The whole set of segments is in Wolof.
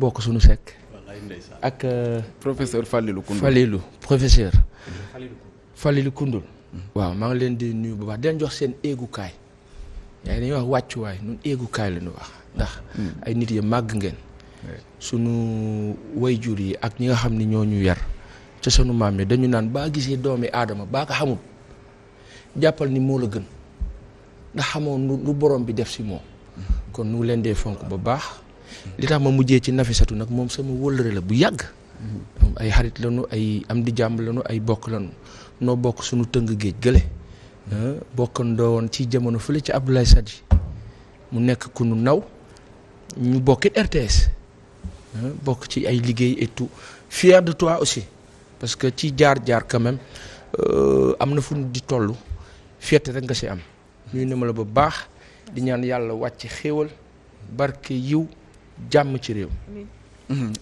bokk suñu sekk ak professeur professeur Falilou Koundoul waaw maa ngi leen di nuyu bu baax di leen jox seen éegukaay yaa ngi dañuy wax wàccuwaay ñun éegukaay la ñu wax ndax ay nit yi màgg ngeen sunu wayjur yi ak ñi nga xam ni ñoo ñu yar ca sunu maam yi dañu naan baa gisee doomi aadama baa ko xamul jàppal ni moo la gën ndax xamoon lu borom bi def si moom kon nu leen dee fonk ba baax li tax ma mujjee ci Nafisatu nag moom sama wëllëre la bu yàgg ay xarit lañu ay am di jàmb lañu ay bokk lañu noo bokk suñu tëng géej gële bokkandoo woon ci jamono fële ci Abdoulaye Sadji mu nekk ku nu naw ñu bokkit RTS bokk ci ay liggéey et tout fier de toi aussi parce que ci jaar-jaar quand même am na fu di toll fierté rek nga si am ñuy ne ma la ba baax di ñaan yàlla wàcc xéewal barke yiw jàmm ci réew.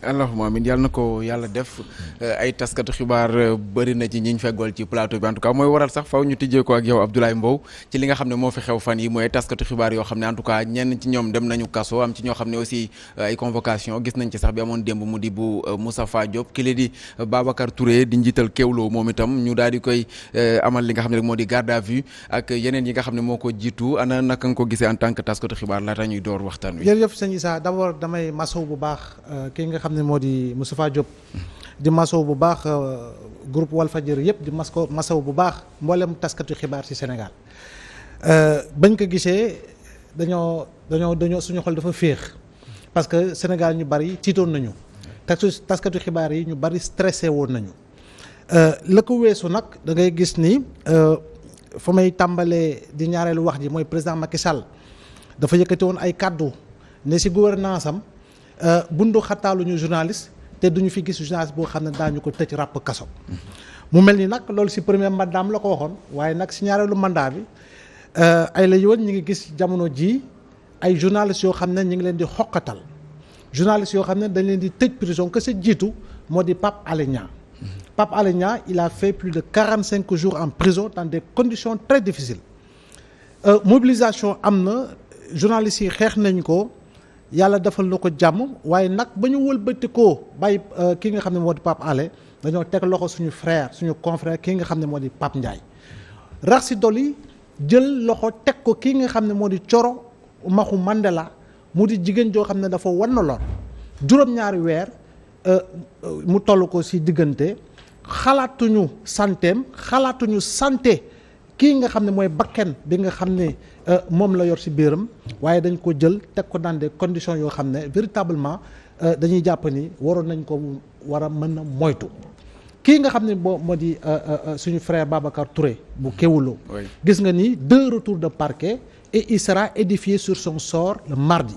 allahumma amiin yàlla na ko yàlla def ay taskatu xibaar bëri na ci ñiñ feggool ci plateau bi en tout cas mooy waral sax faw ñu tijjee ko ak yow Abdoulaye Mbow ci li nga xam ne moo fi xew fan yi mooy ay taskatu xibaar yoo xam ne en tout cas ñenn ci ñoom dem nañu kaso am ci ñoo xam ne aussi ay convocation gis nañ ci sax bi amoon démb mu di bu Moustapha Diop ki la di Babacar Touré di njiital Kéwlo moom itam ñu daal di koy amal li nga xam ne rek moo di garde à vue ak yeneen yi nga xam ne moo ko jiitu ana naka nga ko gisee en tant que taskatu xibaar laata ñuy door waxtaan wi. jërëjëf sëñ Issa d'abord damay masaw bu baax ki nga xam ne moo di Moustapha Diop di masaw bu baax groupe Walfadjri yëpp di masaw bu baax mboolem taskatu xibaar ci Sénégal bañ ko gisee dañoo suñu xol dafa féex parce que Sénégal ñu bari tiitoon nañu taskatu xibaar yi ñu bari stressé woon nañu la ko weesu nag da ngay gis ni fa may tàmbalee di ñaareelu wax ji mooy président Macky Sall dafa yëkkati woon ay kàddu ne ci gouvernance am bundu xataaluñu journaliste te duñu fi gis journaliste boo xam ne daañu ko tëj ràpp kaso mu mel ni nag loolu ci premier mandat la ko waxoon waaye nag ci ñaareelu mandat bi ay la yoon ñi ngi gis jamono ji ay journalistes yoo xam ne ñi ngi leen di xoqatal journalistes yoo xam ne dañ leen di tëj prison que sa jiitu moo di Pape Alé Niang Pape Alé Niang il a fait plus de 45 jours en prison dans des conditions très difficiles mobilisation am na journalistes yi xeex nañ ko yàlla defal na ko jàmm waaye nag ba ñu wëlbati koo bàyyi kii nga xam ne moo di Pape Alé dañoo teg loxo suñu frère suñu confrère kii nga xam ne moo di Pape Ndiaye rax si dolli jël loxo teg ko kii nga xam ne moo di Coro Maxu Mandela mu di jigéen joo xam ne dafa wan na lor juróom-ñaari weer mu toll ko si diggante xalaatuñu santeem xalaatuñu santé kii nga xam ne mooy bakken bi nga xam ne moom la yor ci biiram waaye dañ ko jël teg ko dans des conditions yoo xam ne véritablement dañuy jàpp ni waroon nañ ko war a mën a moytu kii nga xam ne moo di suñu frère Babacar Touré bu Kéwoulo gis nga ni 2 retours de parquet et il sera édifié sur son sort le mardi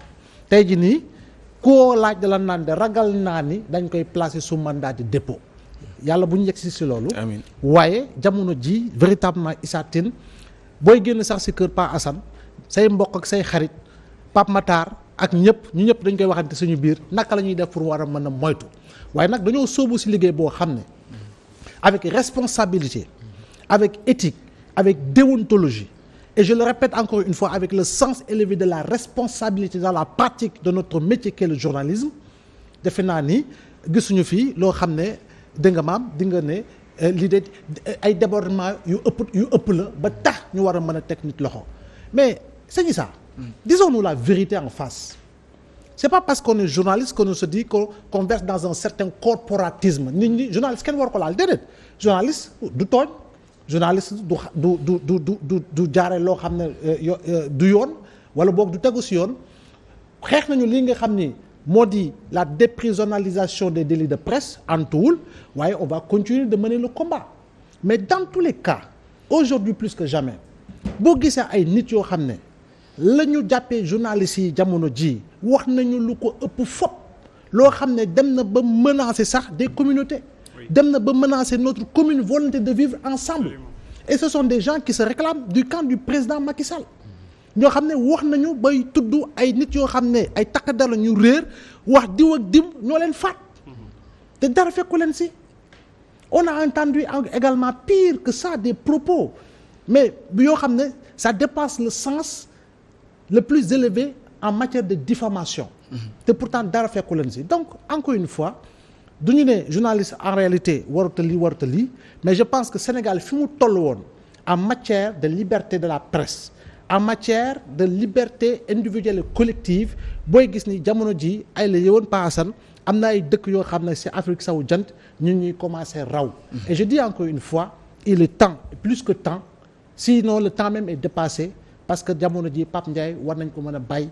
tey ji nii koo laaj da la naan de ragal naa ni dañ koy placer sous mandat de dépôt yàlla bu ñu yegg si loolu amiin waaye jamono ji véritablement Issa Tine booy génn sax si kër Pa Assane say mbokk ak say xarit Pape Matar ak ñëpp ñu ñëpp dañ koy waxante suñu biir naka la ñuy def pour war a mën a moytu waaye nag dañoo sóobu si liggéey boo xam ne avec responsabilité avec éthique avec déontologie et je le répète encore une fois avec le sens élevé de la responsabilité dans la pratique de notre métier qu'est le journalisme defe naa ni gisuñu fii loo xam ne dégg nga maam di nga ne lii de ay débordement yu ëpp la ba tax ñu war a mën a teg nit loxo mais sëñ Issa disons-nous la vérité en face c'est pas parce qu'on est journaliste qu'on se dit qu'on verse dans un certain corporatisme nit ñi journaliste kenn war ko laal déedéet journaliste du tooñ journaliste du jaare loo xam ne du yoon wala boog du tegu si yoon xeex nañu lii nga xam ni moo di la déprisonnalisation des délits de presse antuwul waaye on va continuer de mener le combat mais dans tous les cas aujourd'hui plus que jamais boo gisee ay nit yoo xam ne la ñu jàppee journalistes yi jamono ji wax nañu lu ko ëpp fop loo xam ne dem na ba menacer sax des communautés dem na ba menacer notre commune volonté de vivre ensemble et ce sont des gens qui se réclament du camp du président Macky Sall ñoo xam ne wax nañu bay tudd ay nit yoo xam ne ay takkadar la ñu réer wax diw ak dim ñoo leen faat te dara fekku leen si on a entendu également pire que ça des propos mais yoo xam ne ça dépasse le sens le plus élevé en matière de diffamation te pourtant dara fekku leen si donc encore une fois du ñu ne journaliste en réalité waruta lii mais je pense que Sénégal fi mu toll woon en matière de liberté de la presse en matière de liberté individuelle et collective booy gis ni jamono ji ay la yëwoon paasan am na ay dëkk yoo xam ne ci Afrique sowu jant ñun ñuy commencer raw et je dis encore une fois il est temps plus que temps sinon le temps même est dépassé parce que jamono ji Pape Ndiaye war nañ ko mën a bàyyi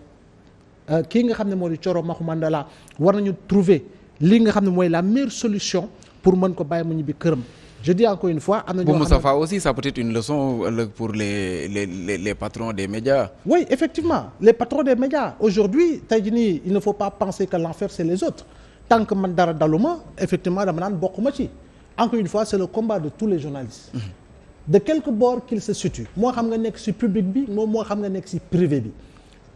kii nga xam ne moo di Thioro Maxu Mandela war nañu trouver li nga xam ne mooy la meilleure solution pour mën ko bàyyi mu ñibbi këram je dis encore une fois am na ñoo xam ne Moustapha aussi ça peut être une leçon pour les patrons des médias. Oui effectivement les patrons des médias aujourd'hui tey jii nii il ne faut pas penser que l'enfer c'est les autres tant que man dara daluma effectivement dama naan bokkuma ci encore une fois c'est le combat de tous les journalistes de quelque bord qu'il se situe moo xam nga nekk ci public bi moo xam nga nekk ci privé bi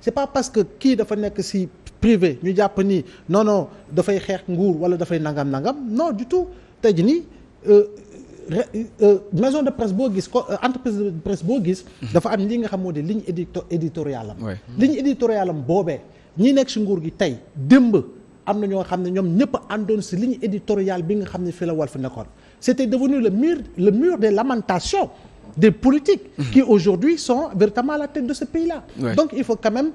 c'est pas parce que kii dafa nekk ci privé ñu jàpp ni non dafay xeex nguur wala dafay nangam non du tout tey jii nii maison de presse boo gis entreprise de presse boo gis dafa am li nga xam moo di ligne éditoriale am ligne éditoriale am boobee ñi nekk ci nguur gi tey démb am na ñoo xam ne ñoom ñëpp àndoon ci ligne éditoriale bi nga xam ne fii la Walf nekkoon c'était devenu le mur des lamentations des politiques qui aujourd'hui sont véritablement à la tête de ce pays-là donc il faut quand même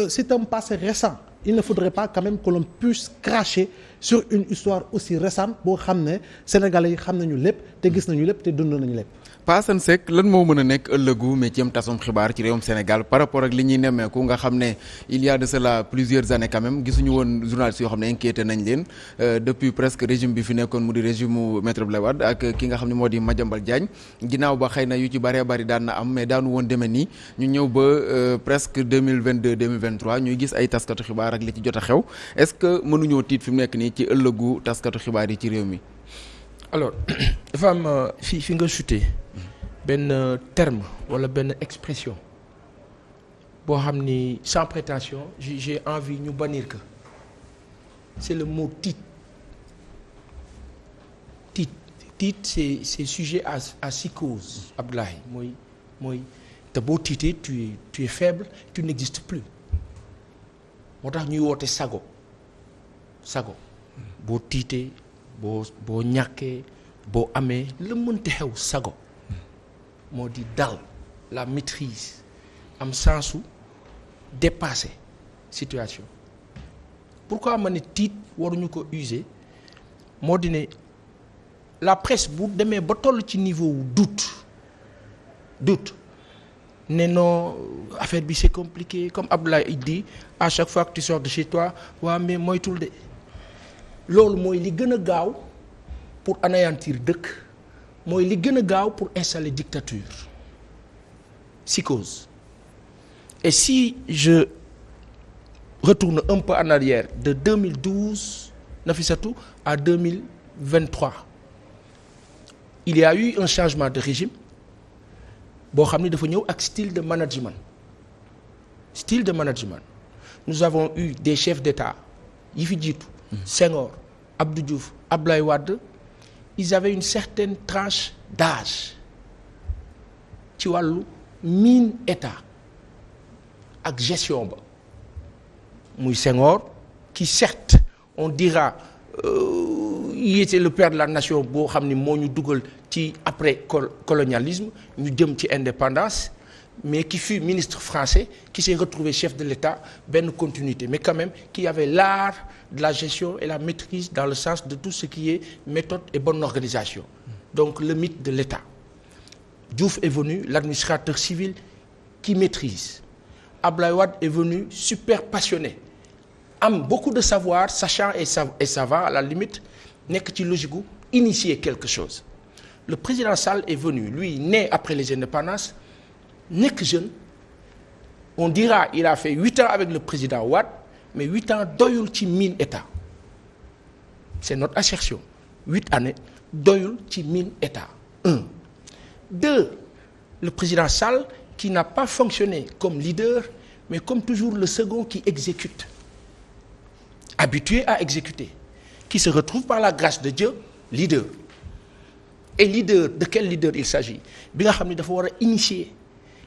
c'est un passé récent il ne faudrait pas quand même que l'on puisse cracher sur une histoire aussi récente boo xam ne Sénégalais yi xam nañu lépp te gis nañu lépp te dund nañu lépp. Pa Assane Seck lan moo mën a nekk ëllëgu métier tasum xibaar ci réewum Sénégal par rapport ak li ñuy nemmeeku nga xam ne il y a de cela plusieurs années quand même gisuñu woon journalistes yoo xam ne inquiété nañ leen depuis presque régime bi fi nekkoon mu di régime mu Maître Abdoulaye Wade ak ki nga xam ne moo di Madiambal Diagne ginnaaw ba xëy na yu ci bëree bëri daan na am mais daanu woon demee nii ñu ñëw ba presque 2022 2023 ñuy gis ay taskatu xibaar ak li ci jot a xew est-ce que mënuñoo tiit fi mu nekk nii ci ëllëgu taskatu xibaar yi ci réew mi. alors dafa am fi nga chuté benn terme wala benn expression boo xam ni sans prétention j'ai envie ñu bannir que c'est le mot tiit c'est sujet à psychose Abdoulaye mooy te boo tiitee tu es faible tu n'existes plus moo tax ñuy woote sago boo tiitee boo ñàkkee boo amee la mënti xew sago moo di dal la maîtrise am sensu dépasser situation pourquoi ma ne tiit waruñu ko user moo di ne la presse bu demee ba toll ci niveau wu doute ne non affaire bi c'est compliqué comme Abdoulaye dit à chaque fois que tu sors de chez toi waa mais moytul de loolu mooy li gën a gaaw pour anéantir dëkk mooy li gën a gaaw pour installer dictature psychose et si je retourne un peu en arrière de 2012 Nafissatou à 2023 il y a eu un changement de régime boo xam ni dafa ñëw ak style de management nous avons eu des chefs d'État yi fi jiitu Senghor Abdou Diouf Abdoulaye Wade ils avaient une certaine tranche d'âge ci wàllu mine état ak gestion ba muy Senghor qui certes on dira il était le père de la nation boo xam ni moo ñu dugal ci après colonialisme ñu jëm ci indépendance mais qui fut ministre français qui s'est retrouvé chef de l'État benn continuité mais quand même qui avait l'art de la gestion et la maîtrise dans le sens de tout ce qui est méthode et bonne organisation donc le mythe de l'État. Diouf est venu l'administrateur civil qui maîtrise. Abdoulaye Wade est venu super passionné am beaucoup de savoir sachant et savant à la limite nekk ci logique gu initier quelque chose. Le président Sall est venu lui né après les indépendances nekk jeune on dira il a fait 8 ans avec le président Wade mais 8 ans doyul ci mine état c'est notre assertion 8 années doyul ci mine état 1 2 le président Sall qui n'a pas fonctionné comme leader mais comme toujours le second qui exécute habitué à exécuter qui se retrouve par la grâce de Dieu leader et leader de quel leader il s'agit bi nga xam ne dafa war a initier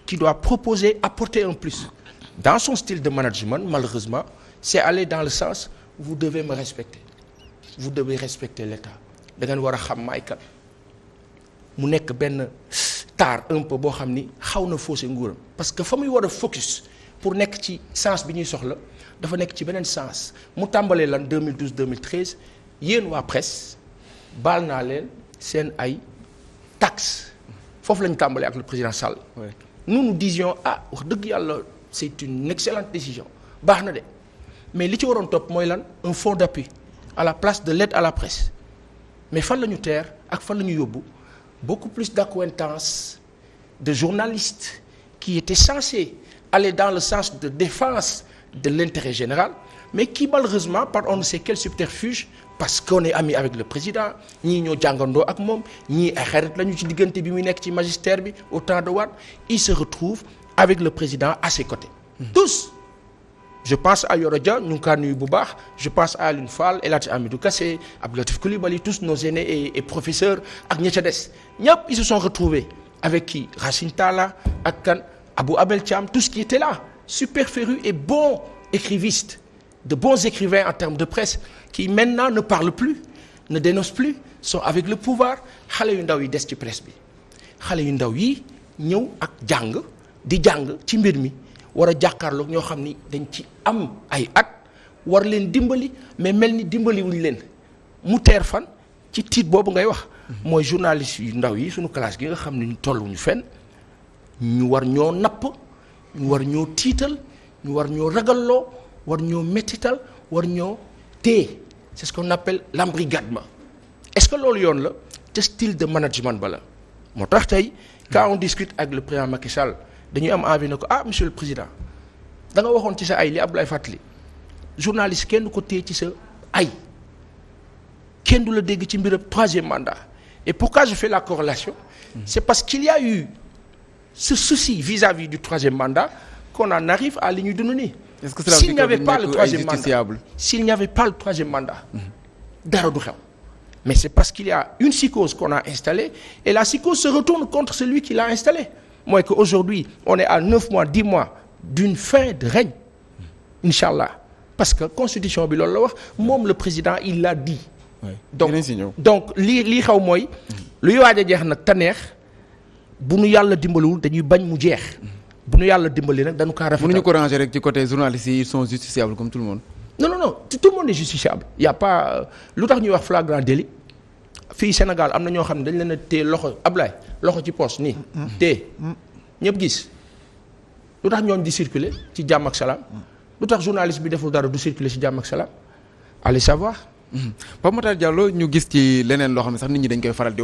qui doit proposer apporter un plus dans son style de management malheureusement c'est aller dans le sens vous devez me respecter vous devez respecter l'État da ngeen war a xam maay kan mu nekk benn taar un peu boo xam ni xaw na faussé nguuram parce que fa muy war a focus pour nekk ci sens bi ñuy soxla dafa nekk ci beneen sens mu tàmbalee lan 2012 2013 yéen waa presse baal naa leen seen ay taxes foofu la ñu tàmbalee ak le président Sall. nous nous disions wax dëgg yàlla c'est une excellente décision baax na de mais li ci waroon topp mooy lan un fonds d'appui à la place de l'aide à la presse mais fan la ñu teer ak fan la ñu yóbbu beaucoup plus d'accointances de journalistes qui étaient censés aller dans le sens de défense de l'intérêt général mais qui malheureusement par on ne sait quel subterfuge parce qu'on est amis avec le président ñii ñoo jàngandoo ak moom ñii ay xarit lañu ci diggante bi muy nekk ci magistère bi au temps de Wade ils se retrouvent avec le président à ses côtés tous je pense à Yoro Dia ñu ngi kaa nuyu bu baax je pense à Alioune Fall El Hadji Amidou Kassé Abdou Latif Coulibaly tous nos aînés et professeurs ak ña ca des ñëpp ils se sont retrouvés avec qui Racine Talla ak kan Abou Abel Thiam tous qui étaient là super férus et bons écrivistes de bons écrivains en termes de presse qui maintenant ne parlent plus ne dénoncent plus sont avec le pouvoir xale yu ndaw yi des ci presse bi xale yu ndaw yi ñëw ak jàng di jàng ci mbir mi war a jàkkaarloog ñoo xam ni dañ ci am ay at war leen dimbali mais mel ni dimbali wuñ leen mu teer fan ci tiit boobu ngay wax mooy journaliste yu ndaw yi suñu classe gi nga xam ne ñu tolluñu fenn ñu war ñoo napp ñu war ñoo tiital ñu war ñoo ragalloo war ñoo mettital war ñoo téye c'est ce qu'on appelle l'embrigadement est-ce que loolu yoon la te style de management ba la moo tax tey quand on discute avec le président Macky Sall dañuy am envie ne ko monsieur le président da nga waxoon ci sa ay li Abdoulaye fàttali journaliste kenn du ko téye ci sa ay kenn du la dégg ci mbirab troisième mandat et pourquoi je fais la corrélation c'est parce qu'il y a eu ce souci vis-à-vis du troisième mandat qu'on en arrive à li ñuy dund nii s'il n'y avait pas le troisième mandat dara du xew mais c'est parce qu'il y a une psychose qu'on a installée et la psychose se retourne contre celui qui l'a installée mooy que aujourd'hui on est à 9 mois 10 mois d'une fin de règne inchallah parce que constitution bi loolu la wax moom le président il l'a dit donc lii xaw mooy luy waaj a jeex nag te neex bu nu yàlla dimbaliwul dañuy bañ mu jeex bu nu yàlla dimbali nag dañu kaa rafetal. mënuñu ko ranger rek ci côté journalistes yi ils sont justiciables comme tout le monde. non tout le monde est justiciable y a pas lu tax ñuy wax flagrant délit fii Sénégal am na ñoo xam ne dañ leen a téye loxo Ablaye loxo ci poche nii. téye ñëpp gis lu tax ñooñu di circuler ci jàmm ak salaam lu tax journaliste bi deful dara du circuler ci jàmm ak salaam allez savoir. Pape Matar Diallo ñu gis ci leneen loo xam ne sax nit ñi dañ koy faral di wax